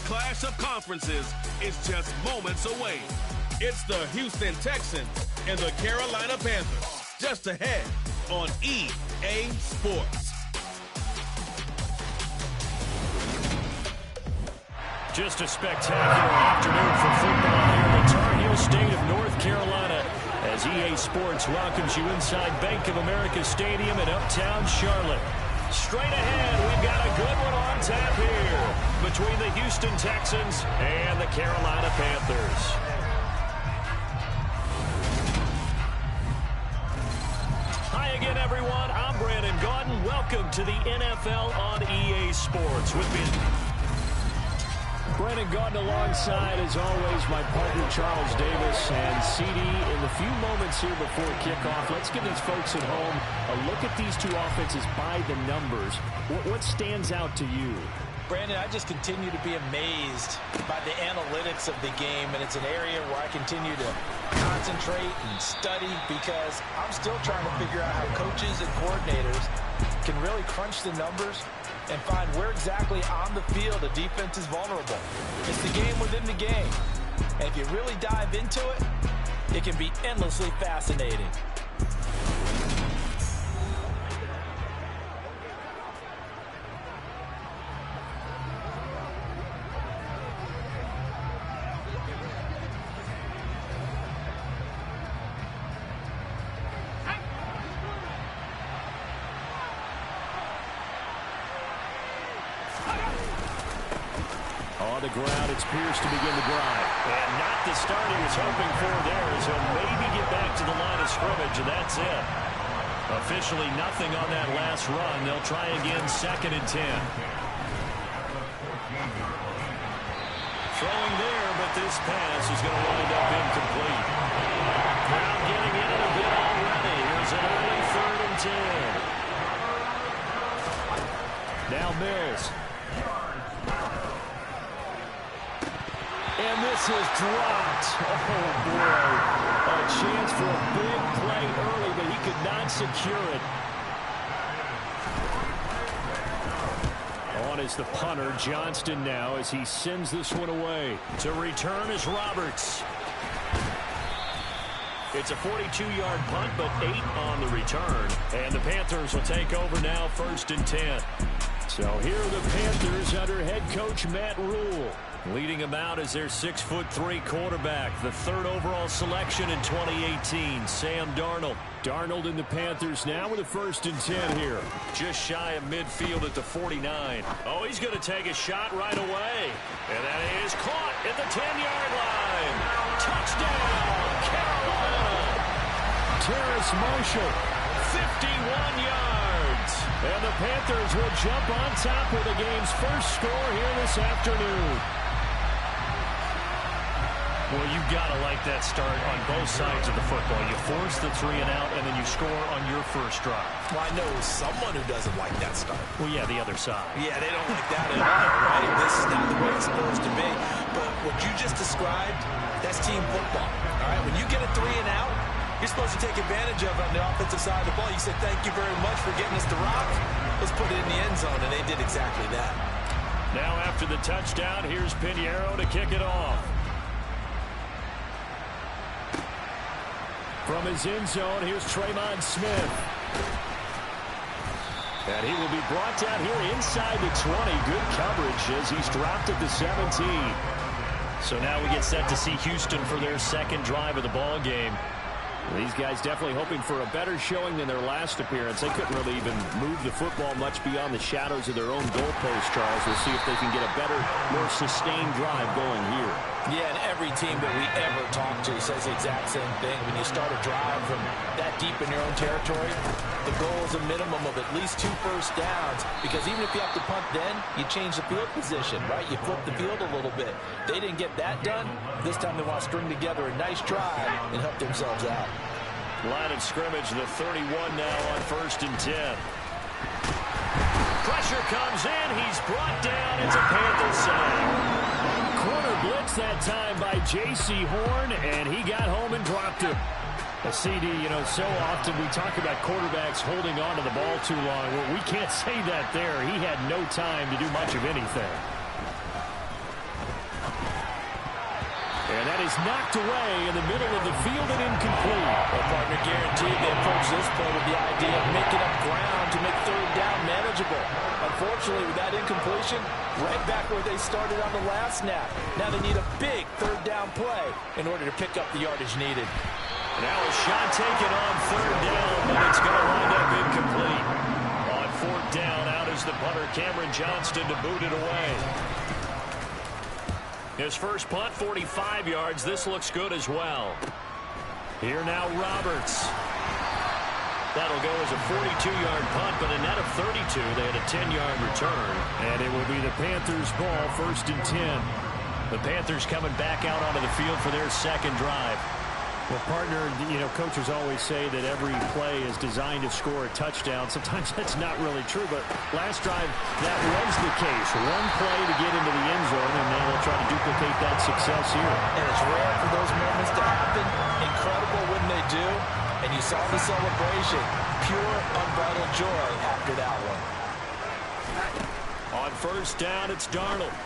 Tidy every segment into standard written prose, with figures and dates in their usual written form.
clash of conferences is just moments away. It's the Houston Texans and the Carolina Panthers, just ahead on EA Sports. Just a spectacular afternoon for football here in the Tar Heel state of North Carolina as EA Sports welcomes you inside Bank of America Stadium in uptown Charlotte. Straight ahead, we've got a good one on tap here between the Houston Texans and the Carolina Panthers. Hi again, everyone. I'm Brandon Gaudin. Welcome to the NFL on EA Sports. With me, Brandon Gaudin alongside, as always, my partner Charles Davis. And CD, in the few moments here before kickoff, let's give these folks at home a look at these two offenses by the numbers. What stands out to you? Brandon, I just continue to be amazed by the analytics of the game, and it's an area where I continue to concentrate and study because I'm still trying to figure out how coaches and coordinators can really crunch the numbers and find where exactly on the field a defense is vulnerable. It's the game within the game. And if you really dive into it, it can be endlessly fascinating. On the ground, it's Pierce to begin the drive. And not the start he was hoping for there, as he'll maybe get back to the line of scrimmage, and that's it. Officially nothing on that last run. They'll try again, 2nd and 10. Throwing there, but this pass is going to wind up incomplete. Crowd getting in it a bit already. Here's an early 3rd and 10. Now Mills. And this is dropped. Oh, boy. A chance for a big play early, but he could not secure it. On is the punter, Johnston now, as he sends this one away. To return is Roberts. It's a 42-yard punt, but 8 on the return. And the Panthers will take over now, 1st and 10. So here are the Panthers under head coach Matt Rule. Leading them out is their 6'3" quarterback, the 3rd overall selection in 2018, Sam Darnold. Darnold and the Panthers now with a 1st and 10 here. Just shy of midfield at the 49. Oh, he's going to take a shot right away. And that is caught at the 10-yard line. Touchdown, Carolina. Terrace Marshall, 51 yards. And the Panthers will jump on top with the game's first score here this afternoon. Well, you've got to like that start on both sides of the football. You force the 3 and out, and then you score on your first drive. Well, I know someone who doesn't like that start. Well, yeah, the other side. Yeah, they don't like that at all, right? This is not the way it's supposed to be. But what you just described, that's team football, all right? When you get a 3 and out, you're supposed to take advantage of it on the offensive side of the ball. You say, thank you very much for getting us the rock. Let's put it in the end zone, and they did exactly that. Now after the touchdown, here's Pinheiro to kick it off. From his end zone, here's Tremon Smith. And he will be brought down here inside the 20. Good coverage as he's dropped at the 17. So now we get set to see Houston for their 2nd drive of the ball game. These guys definitely hoping for a better showing than their last appearance. They couldn't really even move the football much beyond the shadows of their own goalpost, Charles. We'll see if they can get a better, more sustained drive going here. Yeah, and every team that we ever talk to says the exact same thing. When you start a drive from that deep in your own territory, the goal is a minimum of at least 2 first downs, because even if you have to punt then, you change the field position, right? You flip the field a little bit. They didn't get that done. This time they want to string together a nice drive and help themselves out. Line of scrimmage, the 31 now on 1st and 10. Pressure comes in. He's brought down. It's a Panther sack. Corner blitz that time by J.C. Horn, and he got home and dropped him. A CD, you know, so often we talk about quarterbacks holding on to the ball too long. Well, we can't say that there. He had no time to do much of anything. and is knocked away in the middle of the field and incomplete. Well, partner, guaranteed they approach this play with the idea of making up ground to make third down manageable. Unfortunately, with that incompletion, right back where they started on the last snap. Now they need a big third down play in order to pick up the yardage needed. Now a shot taken on third down, but it's going to wind up incomplete. On fourth down, out is the punter, Cameron Johnston, to boot it away. His first punt, 45 yards. This looks good as well. Here now Roberts. That'll go as a 42-yard punt, but a net of 32. They had a 10-yard return. And it will be the Panthers' ball, 1st and 10. The Panthers coming back out onto the field for their second drive. Well, partner, coaches always say that every play is designed to score a touchdown. Sometimes that's not really true, but last drive, that was the case. One play to get into the end zone, and now they'll try to duplicate that success here. And it's rare for those moments to happen. Incredible when they do. And you saw the celebration. Pure, unbridled joy after that one. On first down, it's Darnold.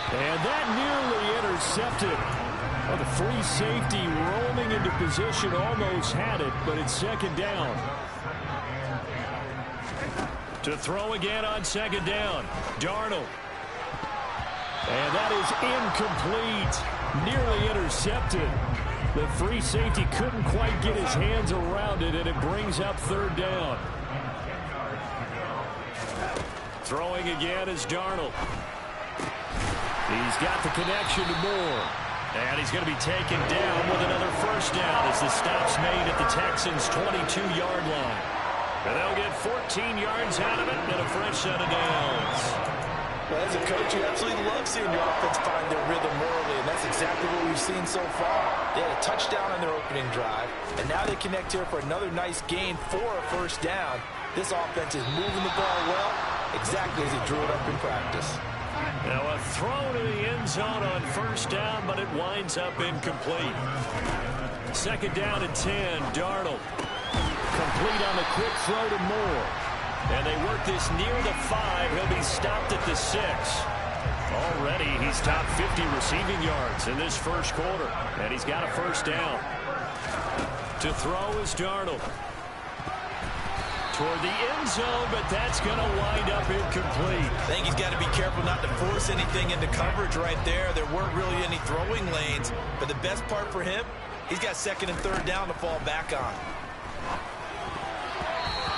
And that nearly intercepted. Oh, the free safety rolling into position, almost had it, but it's second down. To throw again on second down, Darnold. And that is incomplete, nearly intercepted. The free safety couldn't quite get his hands around it, and it brings up third down. Throwing again is Darnold. He's got the connection to Moore. And he's going to be taken down with another first down as the stop's made at the Texans' 22-yard line. And they'll get 14 yards out of it and a fresh set of downs. Well, as a coach, you absolutely love seeing your offense find their rhythm early, and that's exactly what we've seen so far. They had a touchdown on their opening drive, and now they connect here for another nice gain for a first down. This offense is moving the ball well, exactly as he drew it up in practice. Now a throw to the end zone on first down, but it winds up incomplete. Second down and 10, Darnold. Complete on the quick throw to Moore. And they work this near the 5. He'll be stopped at the 6. Already he's top 50 receiving yards in this first quarter. And he's got a first down. To throw is Darnold. Toward the end zone, but that's going to wind up incomplete. I think he's got to be careful not to force anything into coverage right there. There weren't really any throwing lanes, but the best part for him, he's got second and third down to fall back on.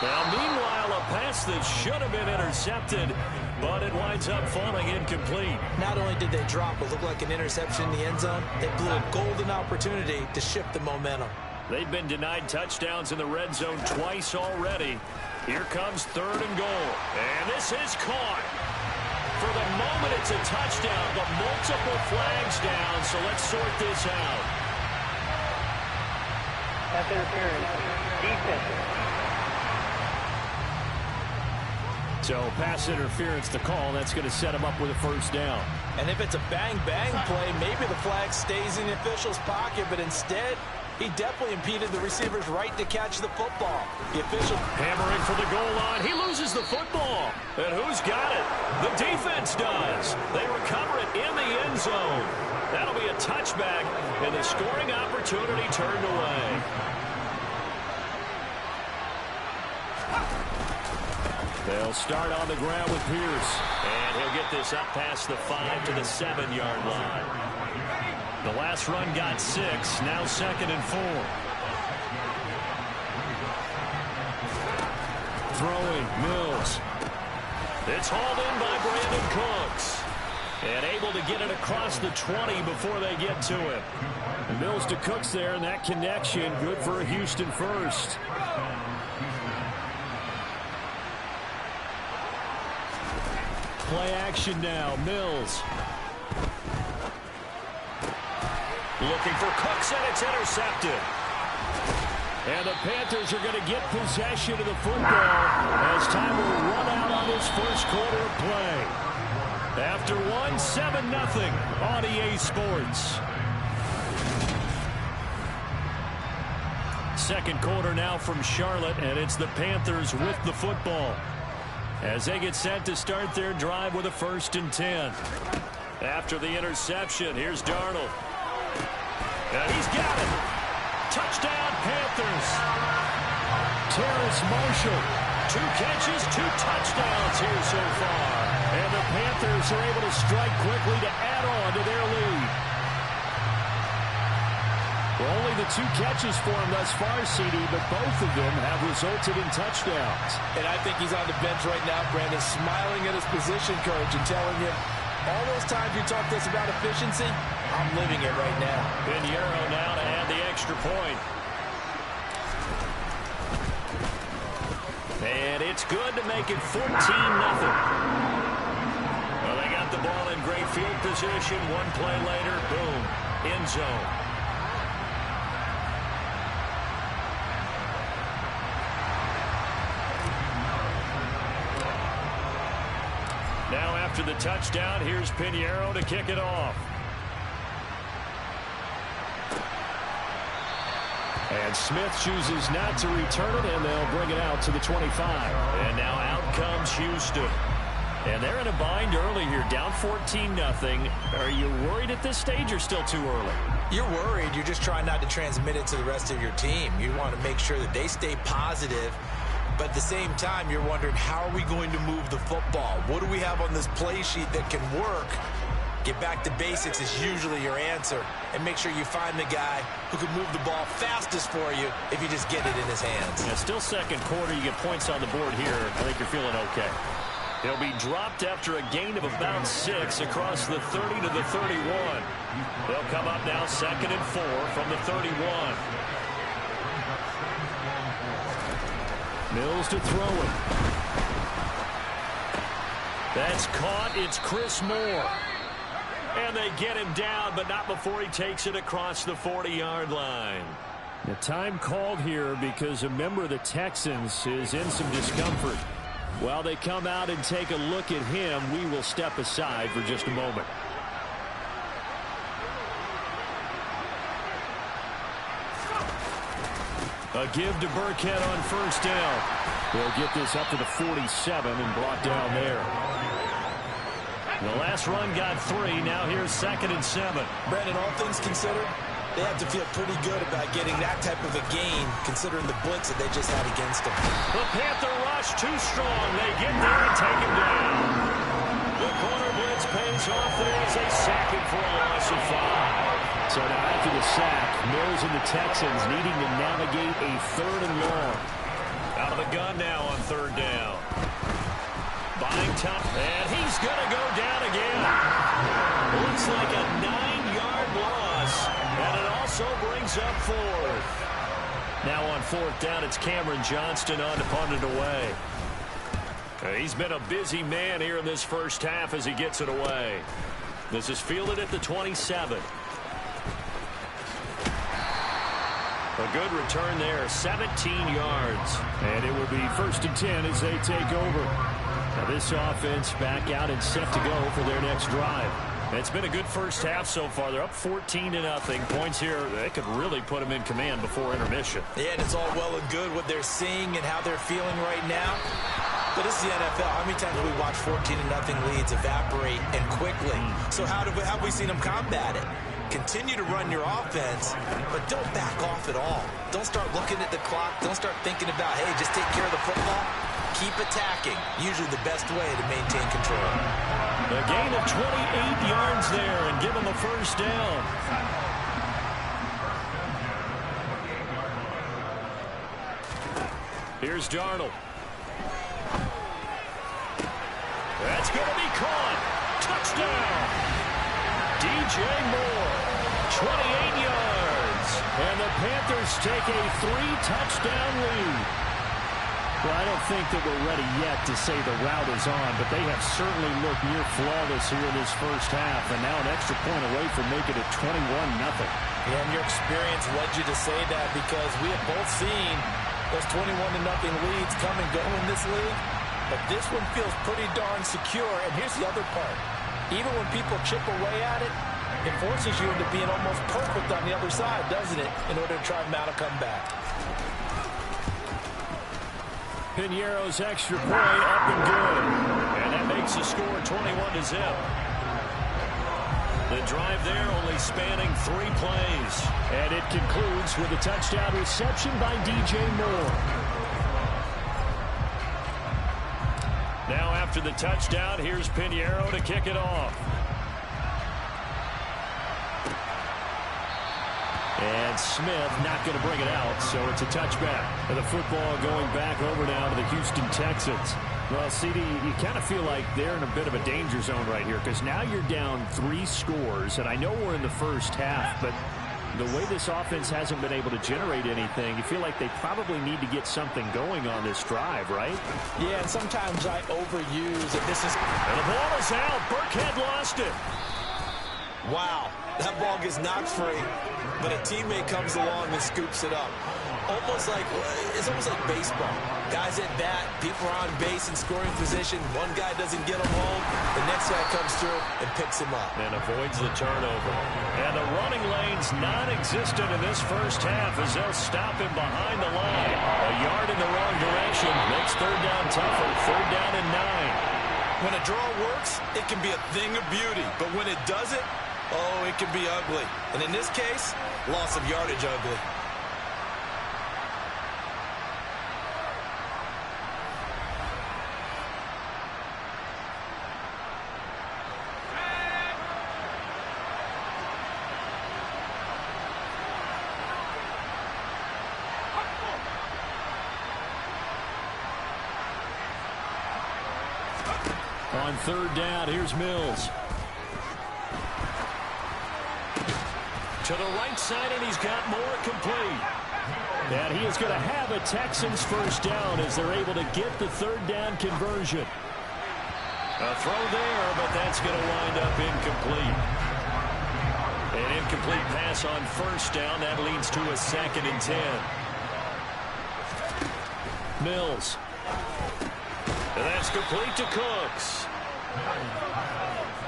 Now, meanwhile, a pass that should have been intercepted, but it winds up falling incomplete. Not only did they drop what looked like an interception in the end zone, they blew a golden opportunity to shift the momentum. They've been denied touchdowns in the red zone twice already. Here comes third and goal. And this is caught. For the moment, it's a touchdown, but multiple flags down, so let's sort this out. Pass interference. Defense. So pass interference to call. That's going to set him up with a first down. And if it's a bang-bang play, maybe the flag stays in the official's pocket, but instead, he definitely impeded the receiver's right to catch the football. The official hammering for the goal line. He loses the football. And who's got it? The defense does. They recover it in the end zone. That'll be a touchback, and the scoring opportunity turned away. They'll start on the ground with Pierce. And he'll get this up past the 5 to the 7-yard line. The last run got 6. Now second and 4. Throwing, Mills. It's hauled in by Brandon Cooks. And able to get it across the 20 before they get to him. Mills to Cooks there, and that connection good for a Houston first. Play action now, Mills. Looking for Cooks, and it's intercepted. And the Panthers are going to get possession of the football as time will run out on this first quarter of play. After 7-0 on EA Sports. Second quarter now from Charlotte, and it's the Panthers with the football as they get set to start their drive with a 1st and 10. After the interception, here's Darnold. And he's got it. Touchdown, Panthers. Terrace Marshall. 2 catches, 2 touchdowns here so far. And the Panthers are able to strike quickly to add on to their lead. Well, only the 2 catches for him thus far, CD, but both of them have resulted in touchdowns. And I think he's on the bench right now, Brandon, smiling at his position coach and telling him, all those times you talk to us about efficiency, I'm living it right now. Pinheiro now to add the extra point. And it's good to make it 14-0. Well, they got the ball in great field position. 1 play later, boom, end zone. Now after the touchdown, here's Pinheiro to kick it off. And Smith chooses not to return it, and they'll bring it out to the 25. And now out comes Houston. And they're in a bind early here, down 14-0. Are you worried at this stage or still too early? You're worried. You're just trying not to transmit it to the rest of your team. You want to make sure that they stay positive. But at the same time, you're wondering, how are we going to move the football? What do we have on this play sheet that can work? Get back to basics is usually your answer. And make sure you find the guy who can move the ball fastest for you if you just get it in his hands. Yeah, still second quarter. You get points on the board here. I think you're feeling okay. He'll be dropped after a gain of about 6 across the 30 to the 31. They'll come up now 2nd and 4 from the 31. Mills to throw it. That's caught. It's Chris Moore. And they get him down, but not before he takes it across the 40-yard line. The time called here because a member of the Texans is in some discomfort. While they come out and take a look at him, we will step aside for just a moment. A give to Burkhead on 1st down. They'll get this up to the 47 and brought down there. The last run got 3. Now here's 2nd and 7. Brandon, all things considered, they have to feel pretty good about getting that type of a gain, considering the blitz that they just had against them. The Panther rush too strong. They get there and take him down. The corner blitz pays off there as they sack him for a loss of 5. So now after the sack, Mills and the Texans needing to navigate a 3rd and long. Out of the gun now on 3rd down. Buying time, and he's going to go down again. Looks like a 9-yard loss, and it also brings up 4th. Now on 4th down, it's Cameron Johnston on to punt it away. He's been a busy man here in this first half as he gets it away. This is fielded at the 27. A good return there, 17 yards. And it will be 1st and 10 as they take over. Now this offense back out and set to go for their next drive. It's been a good first half so far. They're up 14-0. Points here, they could really put them in command before intermission. Yeah, and it's all well and good what they're seeing and how they're feeling right now. But this is the NFL. How many times have we watched 14-0 leads evaporate and quickly? So how have we seen them combat it? Continue to run your offense, but don't back off at all. Don't start looking at the clock. Don't start thinking about, hey, just take care of the football. Keep attacking. Usually the best way to maintain control. A gain of 28 yards there and give them a 1st down. Here's Darnold. That's going to be caught. Touchdown. DJ Moore, 28 yards. And the Panthers take a 3-touchdown lead. Well, I don't think that we're ready yet to say the route is on, but they have certainly looked near flawless here in this first half, and now an extra point away from making it 21-0. Yeah, and your experience led you to say that because we have both seen those 21-0 leads come and go in this league, but this one feels pretty darn secure. And here's the other part. Even when people chip away at it, it forces you into being almost perfect on the other side, doesn't it, in order to try and mount a comeback. Pinheiro's extra point up and good. And that makes the score 21-0. The drive there only spanning 3 plays. And it concludes with a touchdown reception by DJ Moore. Now after the touchdown, here's Pinheiro to kick it off. And Smith not going to bring it out, so it's a touchback. And the football going back over now to the Houston Texans. Well, CD, you kind of feel like they're in a bit of a danger zone right here because now you're down 3 scores, and I know we're in the first half, but the way this offense hasn't been able to generate anything, you feel like they probably need to get something going on this drive, right? Yeah, and sometimes I overuse it. And the ball is out. Burkhead lost it. Wow, that ball gets knocked free, but a teammate comes along and scoops it up. It's almost like baseball. Guys at bat, people are on base in scoring position. One guy doesn't get him home. The next guy comes through and picks him up. And avoids the turnover. And the running lane's non-existent in this first half as they'll stop him behind the line. A yard in the wrong direction makes third down tougher. Third down and 9. When a draw works, it can be a thing of beauty. But when it doesn't, oh, it can be ugly. And in this case, loss of yardage ugly. On third down, here's Mills. To the right side, and he's got Moore complete. And he is going to have a Texans first down as they're able to get the third down conversion. A throw there, but that's going to wind up incomplete. An incomplete pass on first down. That leads to a 2nd and 10. Mills. And that's complete to Cooks.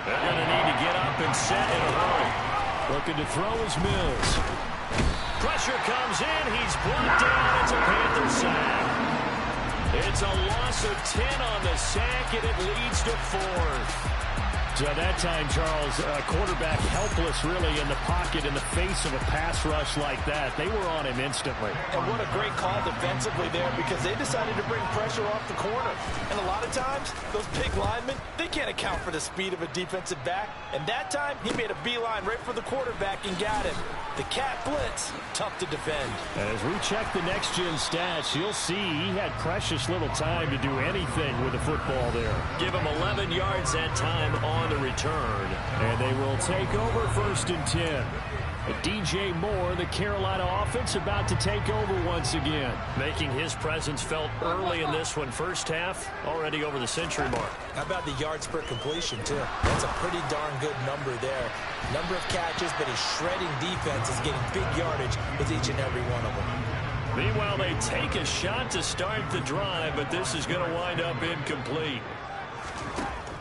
They're going to need to get up and set in a hurry. Looking to throw is Mills. Pressure comes in. He's brought down. It's a Panther sack. It's a loss of 10 on the sack, and it leads to 4th. So that time, Charles, quarterback helpless really in the pocket in the face of a pass rush like that. They were on him instantly. And what a great call defensively there because they decided to bring pressure off the corner. And a lot of times, those big linemen, they can't account for the speed of a defensive back. And that time, he made a beeline right for the quarterback and got him. The cat blitz, tough to defend. And as we check the next-gen stats, you'll see he had precious little time to do anything with the football there. Give him 11 yards that time on the return. And they will take over 1st and 10. DJ Moore, the Carolina offense, about to take over once again. Making his presence felt early in this one. First half, already over the century mark. How about the yards per completion, too? That's a pretty darn good number there. Number of catches, but his shredding defense is getting big yardage with each and every one of them. Meanwhile, they take a shot to start the drive, but this is going to wind up incomplete.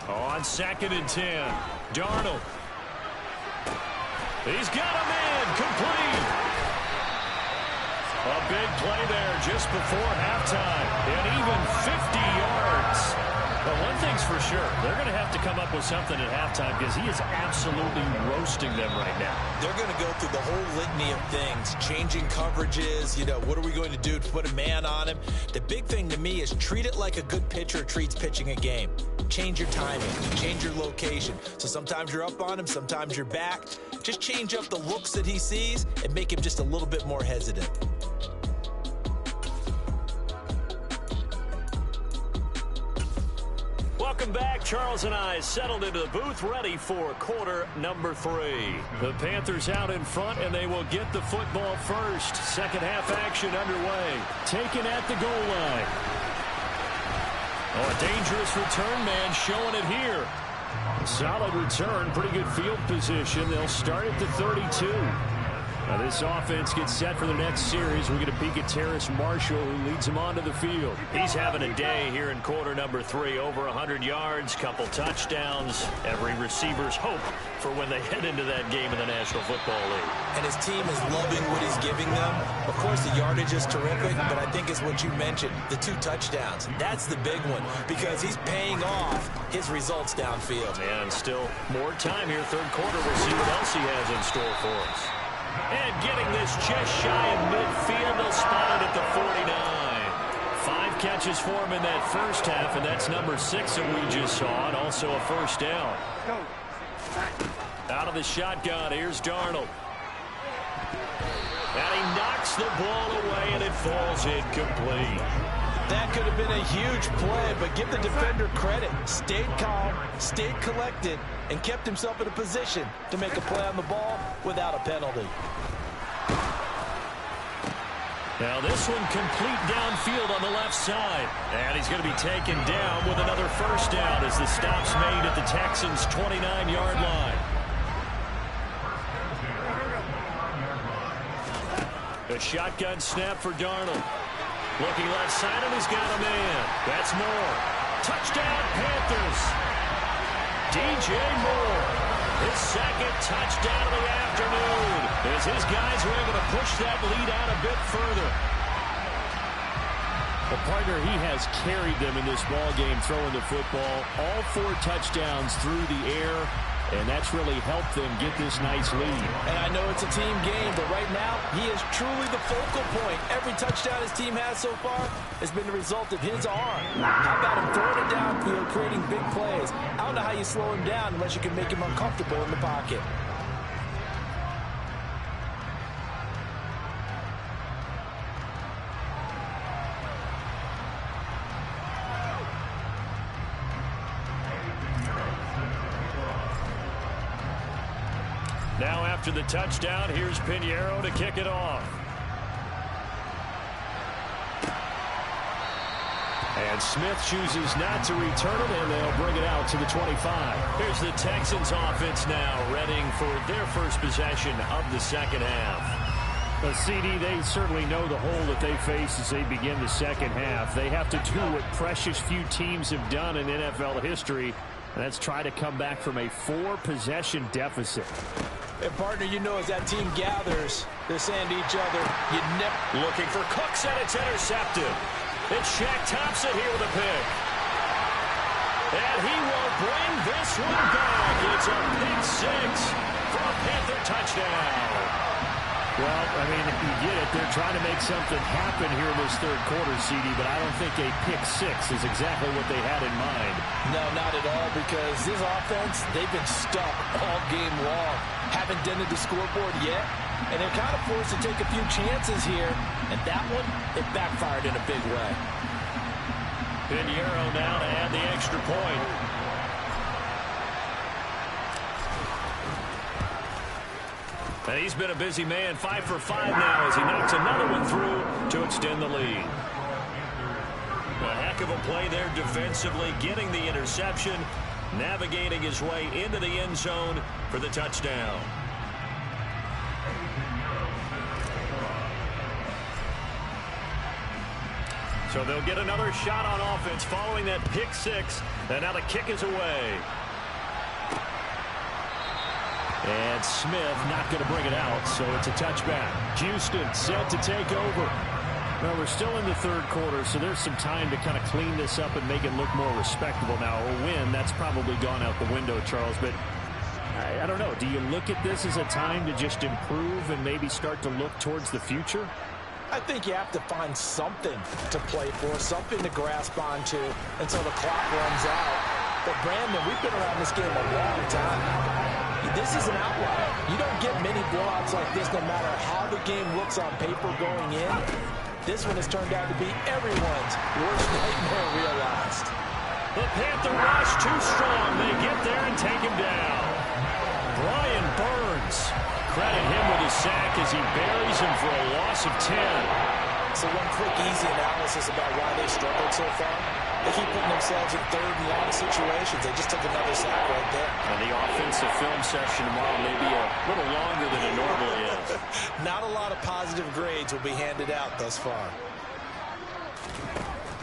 On 2nd and 10, Darnold. He's got a man complete. A big play there just before halftime. And even 50 yards. But one thing's for sure, they're going to have to come up with something at halftime because he is absolutely roasting them right now. They're going to go through the whole litany of things, changing coverages, what are we going to do to put a man on him? The big thing to me is treat it like a good pitcher treats pitching a game. Change your timing, change your location. So sometimes you're up on him, sometimes you're back. Just change up the looks that he sees and make him just a little bit more hesitant. Welcome back. Charles and I settled into the booth ready for quarter number 3. The Panthers out in front, and they will get the football first. Second half action underway. Taken at the goal line. Oh, a dangerous return man showing it here. Solid return, pretty good field position. They'll start at the 32. Now this offense gets set for the next series. We're going to peek at Terrace Marshall, who leads them onto the field. He's having a day here in quarter number 3. Over 100 yards, couple touchdowns. Every receiver's hope for when they head into that game in the National Football League. And his team is loving what he's giving them. Of course, the yardage is terrific, but I think it's what you mentioned, the 2 touchdowns. That's the big one because he's paying off his results downfield. And still more time here, third quarter. We'll see what else he has in store for us. And getting this just shy of midfield, they'll spot it at the 49. 5 catches for him in that first half, and that's number 6 that we just saw, and also a first down. Out of the shotgun, here's Darnold. And he knocks the ball away, and it falls incomplete. That could have been a huge play, but give the defender credit. Stayed calm, stayed collected, and kept himself in a position to make a play on the ball without a penalty. Now this one complete downfield on the left side. And he's going to be taken down with another first down as the stop's made at the Texans' 29-yard line. A shotgun snap for Darnold. Looking left side, and he's got a man. That's Moore. Touchdown, Panthers. DJ Moore. His second touchdown of the afternoon. As his guys were able to push that lead out a bit further. Well, partner, he has carried them in this ball game, throwing the football. All 4 touchdowns through the air. And that's really helped them get this nice lead. And I know it's a team game, but right now, he is truly the focal point. Every touchdown his team has so far has been the result of his arm. How about him throwing it downfield, creating big plays? I don't know how you slow him down unless you can make him uncomfortable in the pocket. Now after the touchdown, here's Pinheiro to kick it off. And Smith chooses not to return it, and they'll bring it out to the 25. Here's the Texans offense now, readying for their first possession of the second half. But CD, they certainly know the hole that they face as they begin the second half. They have to do what precious few teams have done in NFL history, and that's try to come back from a 4-possession deficit. And partner, you know, as that team gathers, they're saying to each other, you never... Looking for Cooks, and it's intercepted. It's Shaq Thompson here with a pick. And he will bring this one back. It's a pick 6 for a Panther touchdown. Well, I mean, if you get it, they're trying to make something happen here in this third quarter, CD, but I don't think a pick 6 is exactly what they had in mind. No, not at all, because this offense, they've been stuck all game long. Haven't dented the scoreboard yet, and they're kind of forced to take a few chances here, and that one, it backfired in a big way. Pinheiro now to add the extra point. And he's been a busy man, 5 for 5 now as he knocks another one through to extend the lead. A heck of a play there defensively, getting the interception, navigating his way into the end zone for the touchdown. So they'll get another shot on offense following that pick 6, and now the kick is away. And Smith not going to bring it out, so it's a touchback. Houston set to take over. Well, we're still in the third quarter, so there's some time to kind of clean this up and make it look more respectable. Now, a win, that's probably gone out the window, Charles, but I don't know. Do you look at this as a time to just improve and maybe start to look towards the future? I think you have to find something to play for, something to grasp onto until the clock runs out. But, Brandon, we've been around this game a long time. This is an outlier. You don't get many blowouts like this no matter how the game looks on paper going in. This one has turned out to be everyone's worst nightmare realized. The Panther rush too strong. They get there and take him down. Brian Burns. Credit him with his sack as he buries him for a loss of 10. So one quick, easy analysis about why they struggled so far. They keep putting themselves in third and long situations. They just took another sack right there. And the offense sense the film session tomorrow may be a little longer than it normally is. Not a lot of positive grades will be handed out thus far.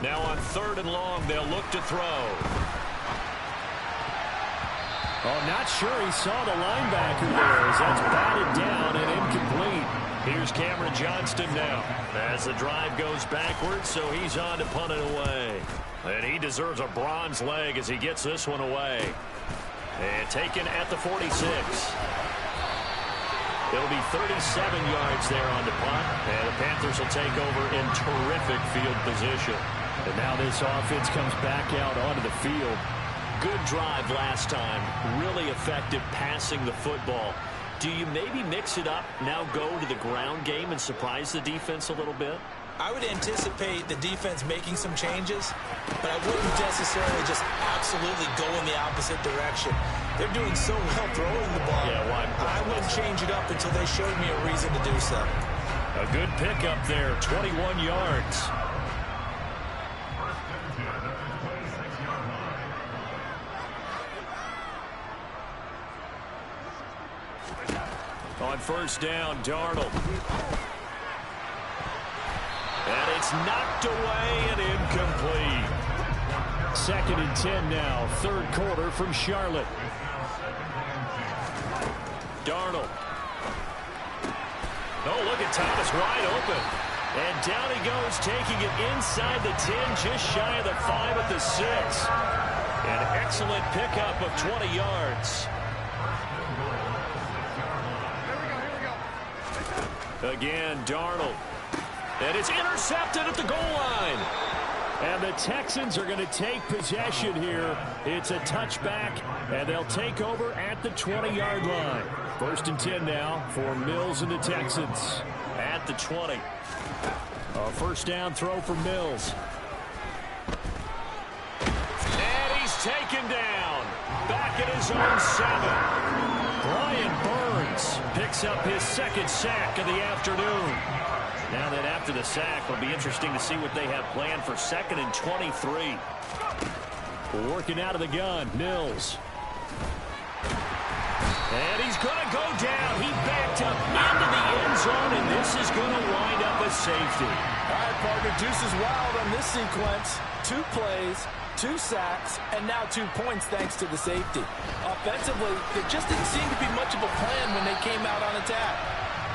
Now on 3rd and long, they'll look to throw. Oh, not sure he saw the linebacker there as that's batted down and incomplete. Here's Cameron Johnston now as the drive goes backwards, so he's on to punt it away. And he deserves a bronze leg as he gets this one away. And taken at the 46. It'll be 37 yards there on the punt, and the Panthers will take over in terrific field position. And now this offense comes back out onto the field. Good drive last time. Really effective passing the football. Do you maybe mix it up, now go to the ground game and surprise the defense a little bit? I would anticipate the defense making some changes, but I wouldn't necessarily just absolutely go in the opposite direction. They're doing so well throwing the ball. Yeah, I wouldn't change it up until they showed me a reason to do so. A good pickup there, 21 yards. On 1st down, Darnold. And it's knocked away and incomplete. 2nd and 10 now, 3rd quarter from Charlotte. Darnold. Oh, look at Thomas wide open. And down he goes, taking it inside the 10, just shy of the 5 at the 6. An excellent pickup of 20 yards. Again, Darnold. And it's intercepted at the goal line. And the Texans are going to take possession here. It's a touchback, and they'll take over at the 20-yard line. 1st and 10 now for Mills and the Texans. At the 20. A 1st down throw for Mills. And he's taken down. Back at his own 7. Brian Burns picks up his 2nd sack of the afternoon. Now that after the sack, it'll be interesting to see what they have planned for 2nd and 23. Working out of the gun, Mills. And he's going to go down. He backed up into the end zone, and this is going to wind up as safety. All right, partner, deuce is wild on this sequence. 2 plays, 2 sacks, and now 2 points thanks to the safety. Offensively, there just didn't seem to be much of a plan when they came out on attack.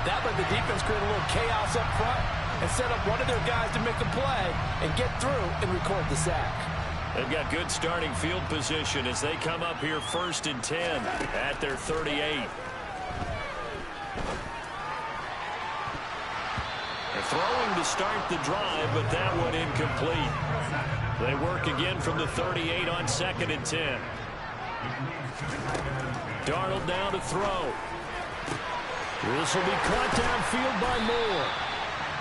That let the defense create a little chaos up front and set up one of their guys to make a play and get through and record the sack. They've got good starting field position as they come up here 1st and 10 at their 38. They're throwing to start the drive, but that one incomplete. They work again from the 38 on 2nd and 10. Darnold now to throw. This will be caught downfield by Moore.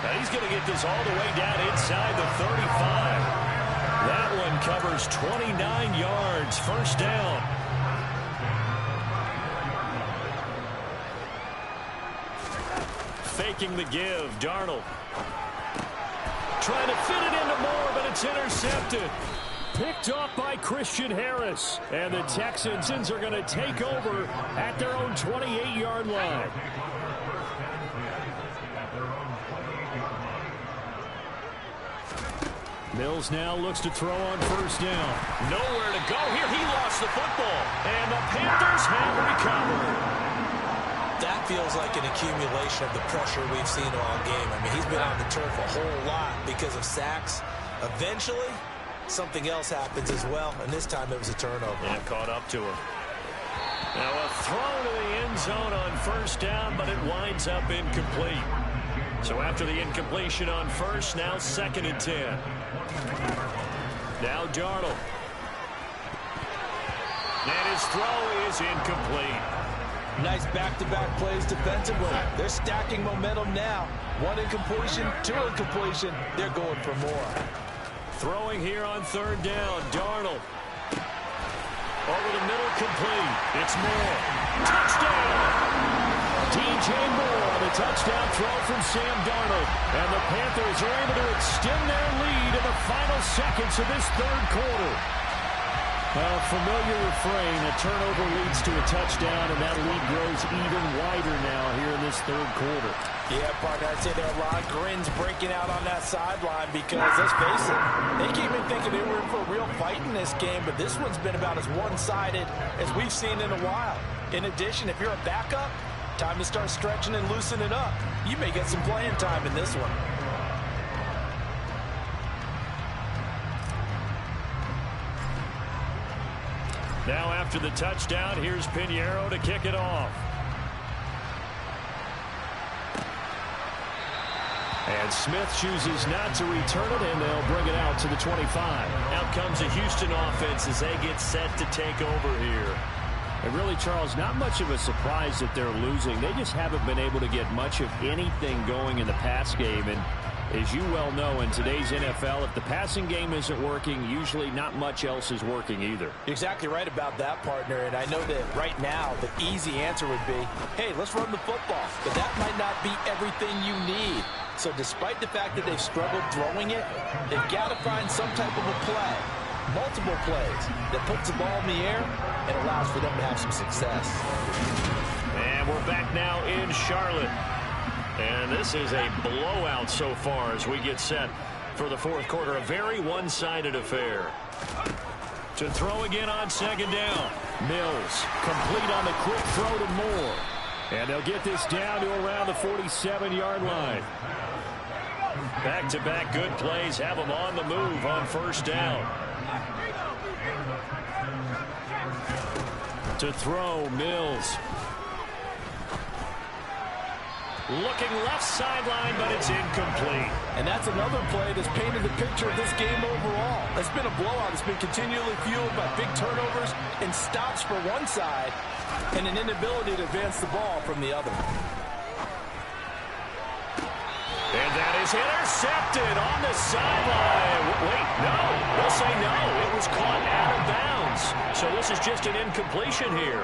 Now he's going to get this all the way down inside the 35. That one covers 29 yards. 1st down. Faking the give, Darnold. Trying to fit it into Moore, but it's intercepted. Picked off by Christian Harris. And the Texans are going to take over at their own 28-yard line. Mills now looks to throw on 1st down. Nowhere to go here. He lost the football. And the Panthers have recovered. That feels like an accumulation of the pressure we've seen all game. I mean, he's been on the turf a whole lot because of sacks. Eventually, something else happens as well, and this time it was a turnover. Yeah, caught up to him. Now a throw to the end zone on 1st down, but it winds up incomplete. So after the incompletion on 1st, now 2nd and 10. Now Darnold. And his throw is incomplete. Nice back-to-back plays defensively. They're stacking momentum now. 1 incompletion, 2 incompletion. They're going for more. Throwing here on 3rd down, Darnold. Over the middle, complete. It's Moore. Touchdown! DJ Moore on the touchdown throw from Sam Darnold. And the Panthers are able to extend their lead in the final seconds of this 3rd quarter. A familiar refrain, a turnover leads to a touchdown, and that lead grows even wider now here in this third quarter. Yeah, partner, I'd say there are a lot of grins breaking out on that sideline because, let's face it, they came in thinking they were in for a real fight in this game, but this one's been about as one-sided as we've seen in a while. In addition, if you're a backup, time to start stretching and loosening up. You may get some playing time in this one. Now after the touchdown, here's Pinheiro to kick it off. And Smith chooses not to return it, and they'll bring it out to the 25. Out comes the Houston offense as they get set to take over here. And really, Charles, not much of a surprise that they're losing. They just haven't been able to get much of anything going in the pass game. And as you well know, in today's NFL, if the passing game isn't working, usually not much else is working either. You're exactly right about that, partner. And I know that right now the easy answer would be, hey, let's run the football. But that might not be everything you need. So despite the fact that they've struggled throwing it, they've got to find some type of a play, multiple plays, that puts the ball in the air and allows for them to have some success. And we're back now in Charlotte. And this is a blowout so far as we get set for the fourth quarter. A very one-sided affair. To throw again on second down. Mills complete on the quick throw to Moore. And they'll get this down to around the 47-yard line. Back-to-back good plays have them on the move on first down. To throw, Mills. Looking left sideline, but it's incomplete. And that's another play that's painted the picture of this game overall. It's been a blowout. It's been continually fueled by big turnovers and stops for one side and an inability to advance the ball from the other. And that is intercepted on the sideline. Wait, no. We'll say no. It was caught out of bounds. So this is just an incompletion here.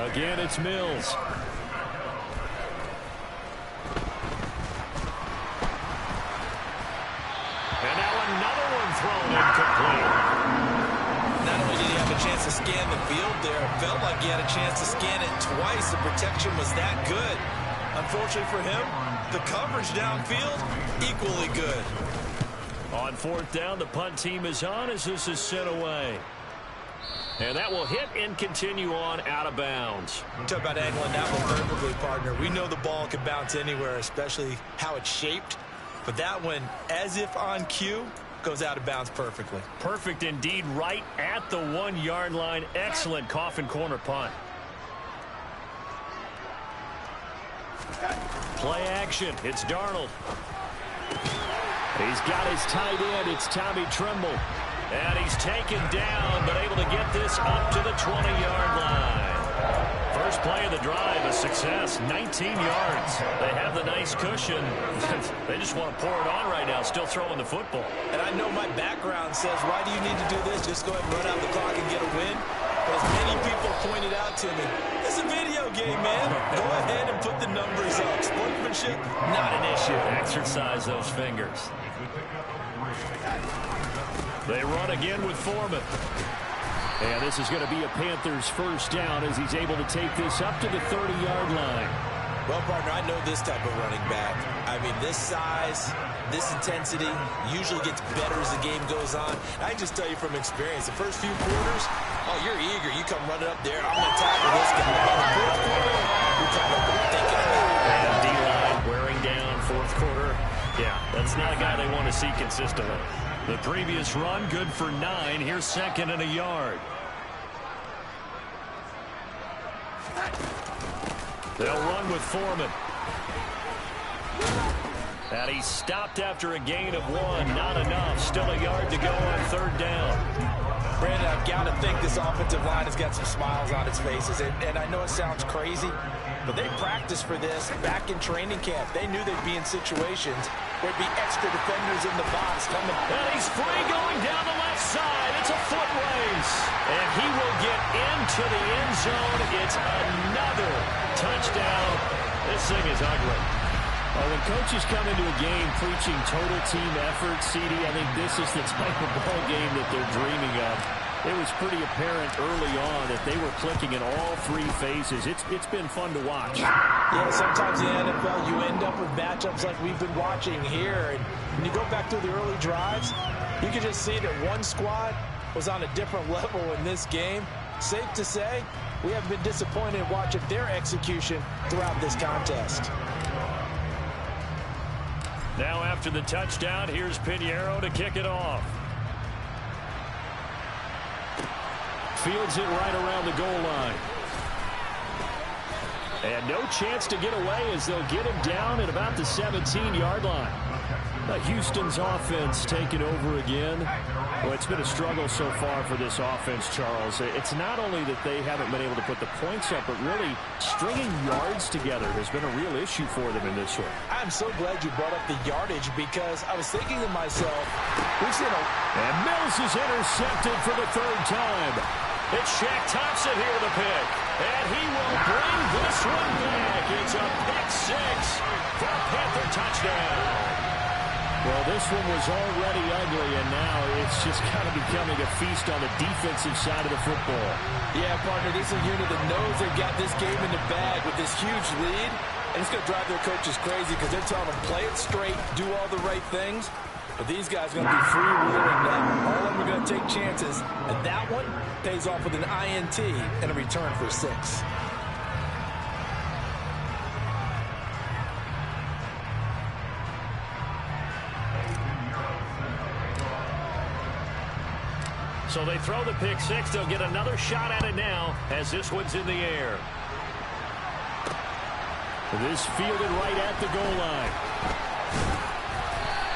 Again, it's Mills. And now another one thrown incomplete. Not only did he have a chance to scan the field there, it felt like he had a chance to scan it twice. The protection was that good. Unfortunately for him, the coverage downfield, equally good. On fourth down, the punt team is on as this is sent away. And that will hit and continue on out of bounds. Talk about angling that one perfectly, partner. We know the ball can bounce anywhere, especially how it's shaped. But that one, as if on cue, goes out of bounds perfectly. Perfect indeed, right at the 1-yard line. Excellent coffin corner punt. Play action. It's Darnold. He's got his tight end. It's Tommy Tremble. And he's taken down, but able to get this up to the 20-yard line. First play of the drive, a success, 19 yards. They have the nice cushion. They just want to pour it on right now, still throwing the football. And I know my background says, why do you need to do this? Just go ahead and run out the clock and get a win. But as many people pointed out to me, it's a video game, man. Go ahead and put the numbers up. Sportsmanship, not an issue. Exercise those fingers. They run again with Foreman. And this is going to be a Panthers first down as he's able to take this up to the 30-yard line. Well, partner, I know this type of running back. I mean, this size, this intensity usually gets better as the game goes on. I can just tell you from experience, the first few quarters, oh, you're eager. You come running up there, I'm going to tackle this guy. By the fourth quarter, you're kind of thinking about it. And D-line wearing down fourth quarter. Yeah, that's not a guy they want to see consistently. The previous run, good for 9. Here's second and a yard. They'll run with Foreman. And he stopped after a gain of 1. Not enough. Still a yard to go on third down. Brandon, I've got to think this offensive line has got some smiles on its faces. And I know it sounds crazy, but they practiced for this back in training camp. They knew they'd be in situations where there'd be extra defenders in the box coming. And he's free going down the left side. It's a foot race. And he will get into the end zone. It's another touchdown. This thing is ugly. Well, when coaches come into a game preaching total team effort, CD, I think this is the type of ball game that they're dreaming of. It was pretty apparent early on that they were clicking in all three phases. It's been fun to watch. Yeah, sometimes in the NFL you end up with matchups like we've been watching here. And when you go back through the early drives, you can just see that one squad was on a different level in this game. Safe to say, we haven't been disappointed watching their execution throughout this contest. Now after the touchdown, here's Pinheiro to kick it off. Fields it right around the goal line. And no chance to get away as they'll get him down at about the 17-yard line. Houston's offense taking over again. Well, it's been a struggle so far for this offense, Charles. It's not only that they haven't been able to put the points up, but really stringing yards together has been a real issue for them in this one. I'm so glad you brought up the yardage because I was thinking to myself, we've seen a... And Mills is intercepted for the third time. It's Shaq Thompson here with a pick. And he will bring this one back. It's a pick six for a Panther touchdown. Well, this one was already ugly, and now it's just kind of becoming a feast on the defensive side of the football. Yeah, partner, this is a unit that knows they've got this game in the bag with this huge lead, and it's going to drive their coaches crazy because they're telling them play it straight, do all the right things. But these guys are going to be freewheeling now. All of them are going to take chances, and that one pays off with an INT and a return for 6. So they throw the pick six. They'll get another shot at it now as this one's in the air. This fielded right at the goal line.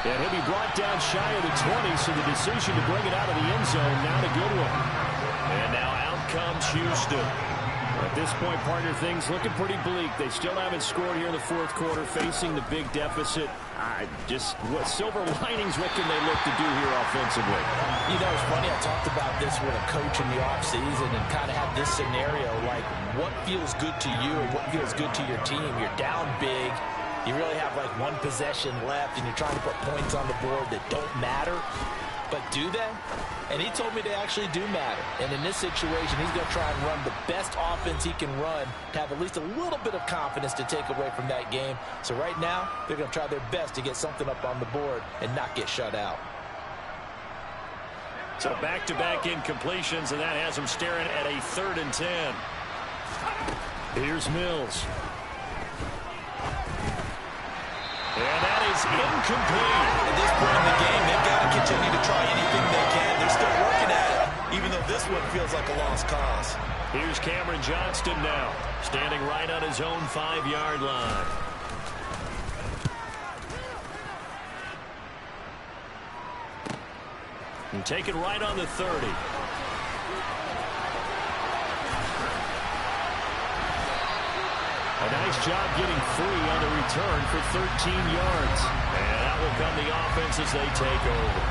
And he'll be brought down shy of the 20, so the decision to bring it out of the end zone, not a good one. And now out comes Houston. At this point, partner, things looking pretty bleak. They still haven't scored here in the fourth quarter, facing the big deficit. What silver linings, what can they look to do here offensively? You know, it's funny, I talked about this with a coach in the offseason and kind of had this scenario, like what feels good to you and what feels good to your team. You're down big. You really have like one possession left, and you're trying to put points on the board that don't matter. But do they? And he told me they actually do matter. And in this situation, he's going to try and run the best offense he can run to have at least a little bit of confidence to take away from that game. So right now, they're going to try their best to get something up on the board and not get shut out. So back-to-back incompletions, and that has them staring at a 3rd and 10. Here's Mills. And that is incomplete. At this point in the game, they've got to continue to try anything they can. They're still working at it, even though this one feels like a lost cause. Here's Cameron Johnston now, standing right on his own 5-yard line. And take it right on the 30. A nice job getting free on the return for 13 yards. And that will come the offense as they take over.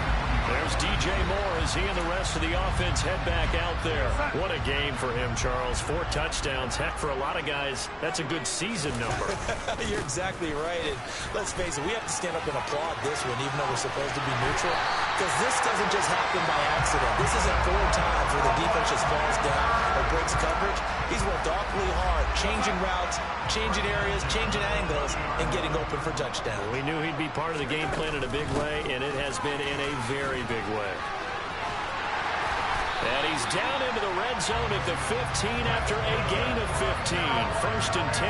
There's DJ Moore as he and the rest of the offense head back out there. What a game for him, Charles. 4 touchdowns. Heck, for a lot of guys, that's a good season number. You're exactly right. And let's face it, we have to stand up and applaud this one, even though we're supposed to be neutral. Because this doesn't just happen by accident. This isn't 4 times where the defense just falls down or breaks coverage. He's worked awfully hard, changing routes, changing areas, changing angles, and getting open for touchdowns. We knew he'd be part of the game plan in a big way, and it has been in a very big way. And he's down into the red zone at the 15 after a gain of 15. 1st and 10.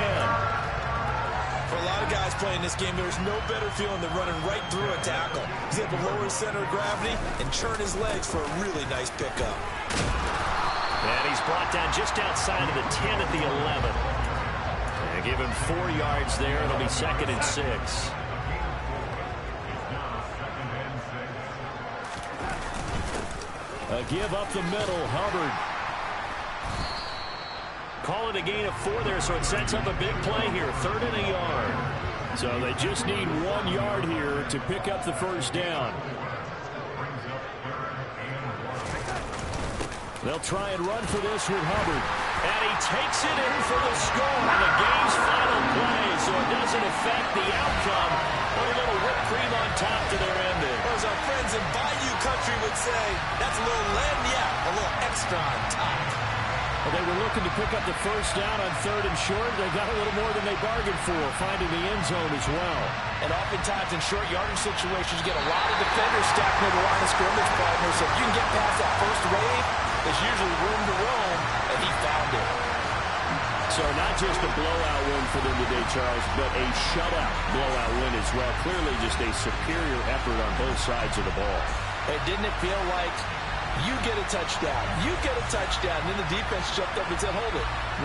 For a lot of guys playing this game, there's no better feeling than running right through a tackle. He's able to lower his center of gravity and churn his legs for a really nice pickup. And he's brought down just outside of the 10 at the 11. And give him 4 yards there. It'll be 2nd and 6. A give up the middle, Hubbard. Call it a gain of 4 there, so it sets up a big play here. 3rd and a yard. So they just need 1 yard here to pick up the first down. They'll try and run for this with Hubbard. And he takes it in for the score on the game's final play, so it doesn't affect the outcome. But a little whipped cream on top to their ending. Or as our friends in Bayou Country would say, that's a little lagniappe, a little extra on top. Well, they were looking to pick up the first down on 3rd and short. They got a little more than they bargained for, finding the end zone as well. And oftentimes in short yardage situations, you get a lot of defenders stacked near the line of scrimmage, partner. So if you can get past that first wave, there's usually room to roam, and he found it. So not just a blowout win for them today, Charles, but a shutout blowout win as well. Clearly just a superior effort on both sides of the ball. And didn't it feel like you get a touchdown, and then the defense jumped up and said, hold it.